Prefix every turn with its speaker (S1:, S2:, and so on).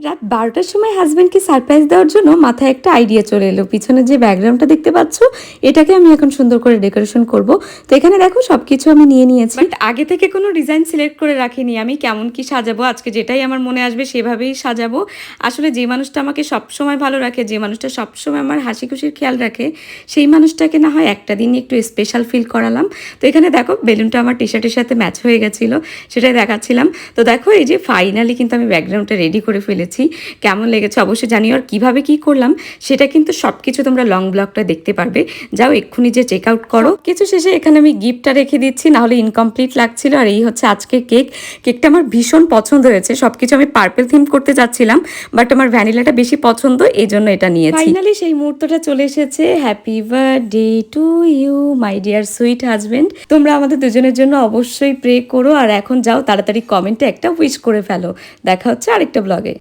S1: রাত 12টার সময় হাজব্যান্ডকে সারপ্রাইজ দেওয়ার জন্য মাথায় একটা আইডিয়া চলে এলো। পিছনে যে ব্যাকগ্রাউন্ডটা দেখতে পাচ্ছ, এটাকে আমি এখন সুন্দর করে ডেকোরেশন করব। তো এখানে দেখো সবকিছু আমি নিয়ে নিয়েছি, বাট আগে থেকে কোনো ডিজাইন সিলেক্ট করে রাখিনি। আমি কেমন কি সাজাবো, আজকে যেটাই আমার মনে আসবে সেভাবেই সাজাবো। আসলে যে মানুষটা আমাকে সবসময় ভালো রাখে, যে মানুষটা সবসময় আমার হাসি খুশির খেয়াল রাখে, সেই মানুষটাকে না হয় একটা দিন একটু স্পেশাল ফিল করালাম। তো এখানে দেখো বেলুনটা আমার টি শার্টের সাথে ম্যাচ হয়ে গেছিলো, সেটাই দেখাচ্ছিলাম। তো দেখো এই যে ফাইনালি কিন্তু আমি ব্যাকগ্রাউন্ডটা রেডি করে ফেলেছি। কেমন লেগেছে অবশ্যই জানিও, আর কীভাবে কী করলাম সেটা কিন্তু সব কিছু তোমরা লং ব্লগটা দেখতে পারবে। যাও এক্ষুনি যে চেক আউট করো। কিছু শেষে এখানে আমি গিফটটা রেখে দিচ্ছি, নাহলে ইনকমপ্লিট লাগছিল। আর এই হচ্ছে আজকে কেকটা আমার ভীষণ পছন্দ হয়েছে। সব কিছু আমি পার্পল থিম করতে যাচ্ছিলাম, বাট আমার ভ্যানিলাটা বেশি পছন্দ, এই জন্য এটা নিয়েছি। ফাইনালি সেই মুহূর্তটা চলে এসেছে। Happy birthday to you my dear sweet husband. তোমরা আমাদের দুজনের জন্য অবশ্যই প্রে করো, আর এখন যাও তাড়াতাড়ি কমেন্টে একটা উইশ করে ফেলো। দেখা হচ্ছে আরেকটা ব্লগে।